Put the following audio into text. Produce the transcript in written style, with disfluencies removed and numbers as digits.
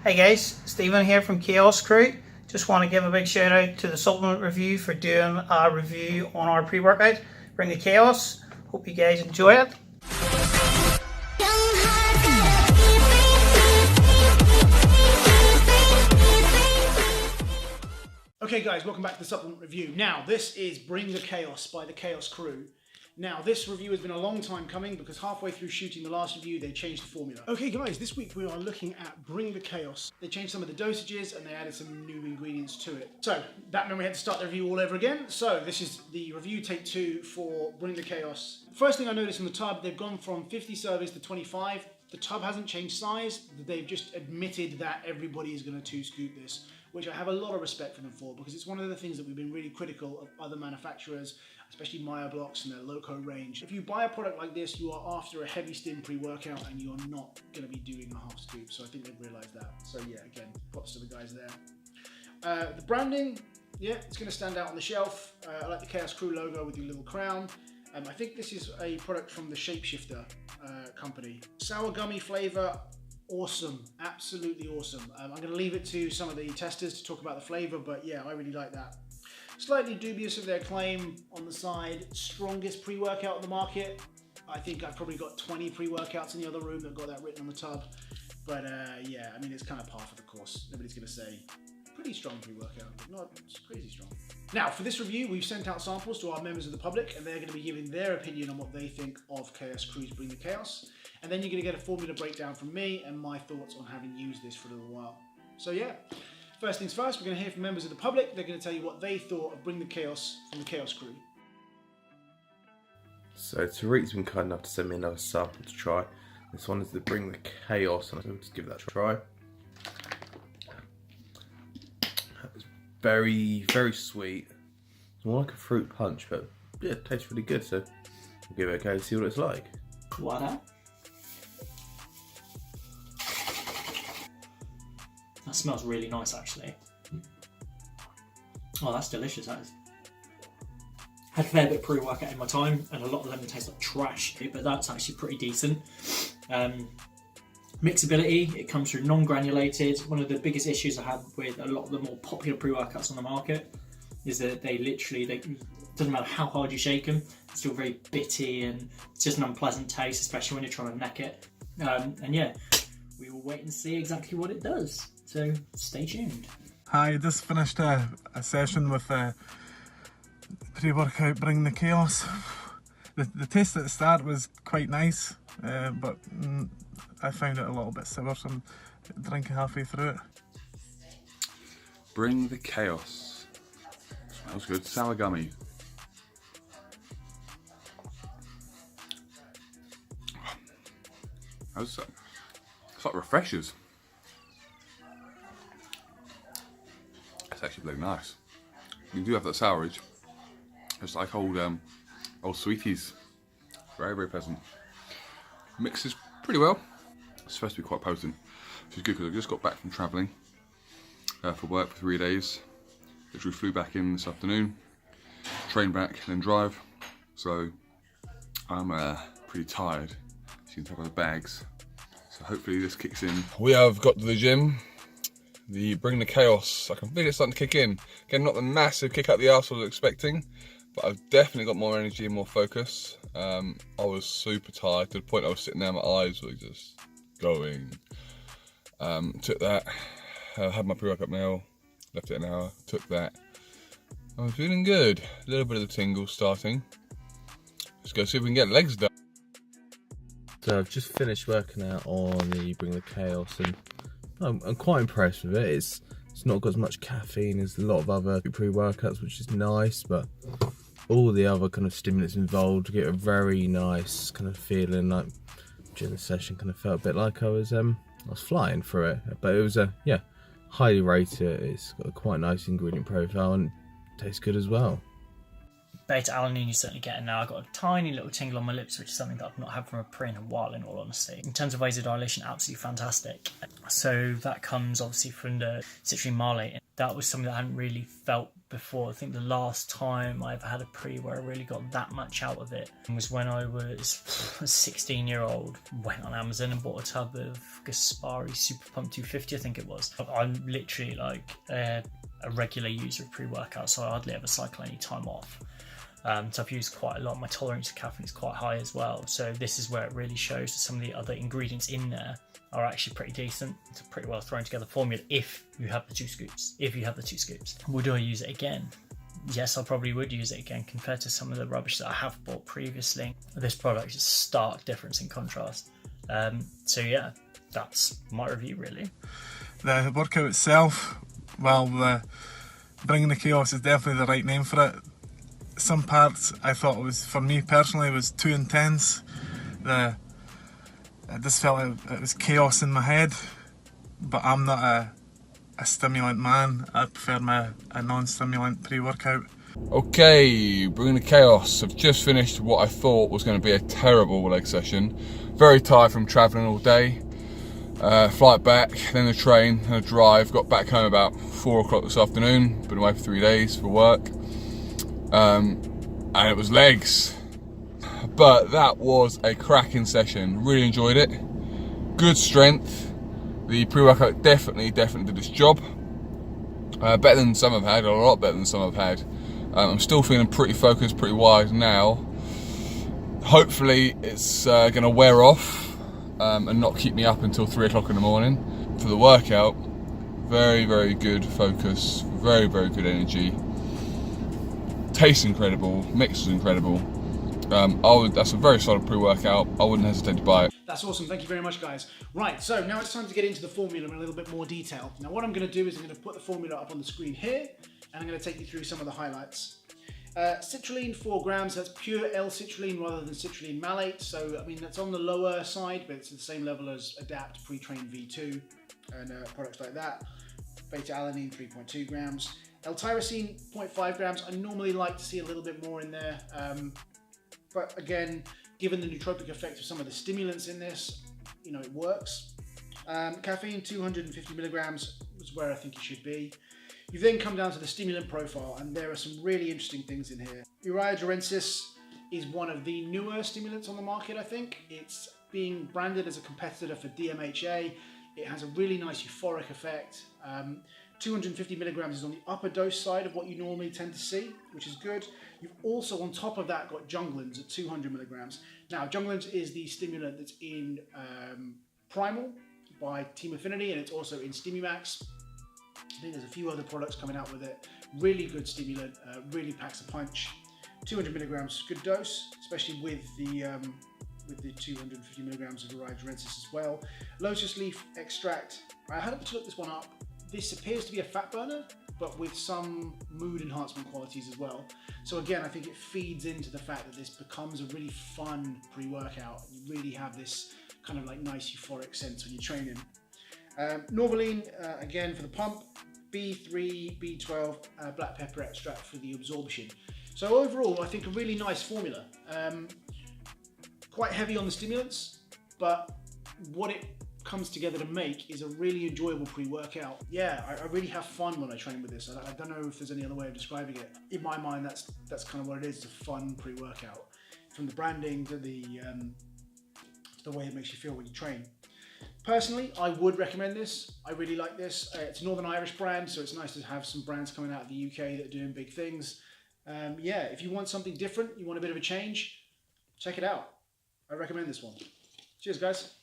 Hey guys, Stephen here from Chaos Crew. Just want to give a big shout out to the Supplement Review for doing a review on our pre-workout, Bring the Chaos. Hope you guys enjoy it. Okay guys, welcome back to the Supplement Review. Now, this is Bring the Chaos by the Chaos Crew. Now, this review has been a long time coming because halfway through shooting the last review, they changed the formula. Okay guys, this week we are looking at Bring the Chaos. They changed some of the dosages and they added some new ingredients to it. So, that meant we had to start the review all over again. So, this is the review take 2 for Bring the Chaos. First thing I noticed in the tub, they've gone from 50 servings to 25. The tub hasn't changed size. They've just admitted that everybody is going to 2-scoop this, which I have a lot of respect for them for, because it's one of the things that we've been really critical of other manufacturers, especially Maya Blocks and their low-co range. If you buy a product like this, you are after a heavy stim pre-workout and you are not going to be doing a half scoop. So I think they've realized that. So yeah, again, props to the guys there. The branding, yeah, it's going to stand out on the shelf. I like the Chaos Crew logo with the little crown. I think this is a product from the Shapeshifter company. Sour gummy flavor. Awesome, absolutely awesome. I'm going to leave it to some of the testers to talk about the flavor, but yeah, I really like that. Slightly dubious of their claim on the side, strongest pre-workout on the market. I think I've probably got 20 pre-workouts in the other room that got that written on the tub. But yeah, I mean, it's kind of par for the course. Nobody's going to say pretty strong pre-workout, but not crazy strong. Now, for this review, we've sent out samples to our members of the public, and they're going to be giving their opinion on what they think of Chaos Crew's Bring the Chaos. And then you're going to get a formula breakdown from me and my thoughts on having used this for a little while. So yeah, first things first, we're going to hear from members of the public. They're going to tell you what they thought of Bring the Chaos from the Chaos Crew. So Tariq's been kind enough to send me another sample to try. This one is the Bring the Chaos, and I'll just give that a try. It's very, very sweet. It's more like a fruit punch, but yeah, it tastes really good, so we'll give it a go and see what it's like. Voila. That smells really nice, actually. Oh, that's delicious, that is. Had a fair bit of pre-workout in my time, and a lot of them taste like trash, but that's actually pretty decent. Mixability, it comes through non-granulated. One of the biggest issues I have with a lot of the more popular pre-workouts on the market is that they doesn't matter how hard you shake them, it's still very bitty and it's just an unpleasant taste, especially when you're trying to neck it. And yeah, we will wait and see exactly what it does. So stay tuned. Hi, I just finished a session with pre-workout Bring the Chaos. The taste at the start was quite nice, but I found it a little bit sour, so I'm drinking halfway through it. Bring the Chaos. Smells good. Sour gummy. It's like refreshers. It's actually really nice. You do have that sourage. It's like old sweeties. Very, very pleasant. Mixes pretty well. It's supposed to be quite potent, which is good because I just got back from travelling for work for 3 days. Literally flew back in this afternoon, train back and then drive. So I'm pretty tired, as you can tell by the bags. So hopefully this kicks in. We have got to the gym. The Bring the Chaos, I can feel it starting to kick in. Again, not the massive kick out the arse I was expecting, but I've definitely got more energy and more focus. I was super tired to the point I was sitting there, my eyes were just going. Took that, had my pre-workout meal, left it an hour, took that. I'm feeling good. A little bit of the tingles starting. Let's go see if we can get legs done. So I've just finished working out on the Bring the Chaos, and I'm quite impressed with it. It's not got as much caffeine as a lot of other pre-workouts, which is nice, but all the other kind of stimulants involved get a very nice kind of feeling. Like during the session, kind of felt a bit like I was flying through it, but it was yeah, highly rated. It's got a quite nice ingredient profile and tastes good as well. Beta-alanine you're certainly getting now. I've got a tiny little tingle on my lips, which is something that I've not had from a pre in a while, in all honesty. In terms of vasodilation, absolutely fantastic. So that comes obviously from the citrulline malate. that was something that I hadn't really felt before. I think the last time I ever had a pre where I really got that much out of it was when I was a 16-year-old, went on Amazon and bought a tub of Gaspari Super Pump 250, I think it was. I'm literally like a regular user of pre-workout, so I hardly ever cycle any time off. So I've used quite a lot. My tolerance to caffeine is quite high as well. So this is where it really shows that some of the other ingredients in there are actually pretty decent. It's a pretty well thrown together formula if you have the 2 scoops. Would I use it again? Yes, I probably would use it again compared to some of the rubbish that I have bought previously. This product is a stark difference in contrast. So yeah, that's my review really. The workout itself, well, bringing the chaos is definitely the right name for it. Some parts I thought it was, for me personally, was too intense. I just felt it was chaos in my head, but I'm not a stimulant man. I prefer a non-stimulant pre-workout. Okay, bringing the chaos. I've just finished what I thought was going to be a terrible leg session. Very tired from travelling all day. Flight back, then the train, then a drive. Got back home about 4 o'clock this afternoon. Been away for 3 days for work. And it was legs. But that was a cracking session. Really enjoyed it. Good strength. The pre-workout definitely did its job. Better than some I've had, a lot better than some I've had. I'm still feeling pretty focused, pretty wide now. Hopefully it's going to wear off and not keep me up until 3 o'clock in the morning. For the workout, very, very good focus, very, very good energy. Tastes incredible, mix is incredible. That's a very solid pre-workout. I wouldn't hesitate to buy it. That's awesome. Thank you very much, guys. Right, so now it's time to get into the formula in a little bit more detail. Now, what I'm going to do is I'm going to put the formula up on the screen here, and I'm going to take you through some of the highlights. Citrulline, 4 grams. That's pure L-citrulline rather than citrulline malate. So, I mean, that's on the lower side, but it's the same level as Adapt Pre-Train V2 and products like that. Beta-alanine, 3.2 grams. L-tyrosine, 0.5 grams. I normally like to see a little bit more in there. But again, given the nootropic effect of some of the stimulants in this, you know, it works. Caffeine, 250 milligrams is where I think it should be. You then come down to the stimulant profile, and there are some really interesting things in here. Uriah durensis is one of the newer stimulants on the market, I think. It's being branded as a competitor for DMHA. It has a really nice euphoric effect. 250 milligrams is on the upper dose side of what you normally tend to see, which is good. You've also, on top of that, got Junglins at 200 milligrams. Now, Junglins is the stimulant that's in Primal by Team Affinity, and it's also in Stimumax. I think there's a few other products coming out with it. Really good stimulant, really packs a punch. 200 milligrams, good dose, especially with the 250 milligrams of Uriah durensis as well. Lotus leaf extract. I had to look this one up. This appears to be a fat burner, but with some mood enhancement qualities as well. So again, I think it feeds into the fact that this becomes a really fun pre-workout. You really have this kind of like nice euphoric sense when you're training. Norvaline, again for the pump. B3, B12, black pepper extract for the absorption. So overall, I think a really nice formula. Quite heavy on the stimulants, but what it comes together to make is a really enjoyable pre-workout. Yeah, I really have fun when I train with this. I don't know if there's any other way of describing it. In my mind, that's kind of what it is. It's a fun pre-workout. From the branding to the way it makes you feel when you train. Personally, I would recommend this. I really like this. It's a Northern Irish brand, so it's nice to have some brands coming out of the UK that are doing big things. Yeah, if you want something different, you want a bit of a change, check it out. I recommend this one. Cheers, guys.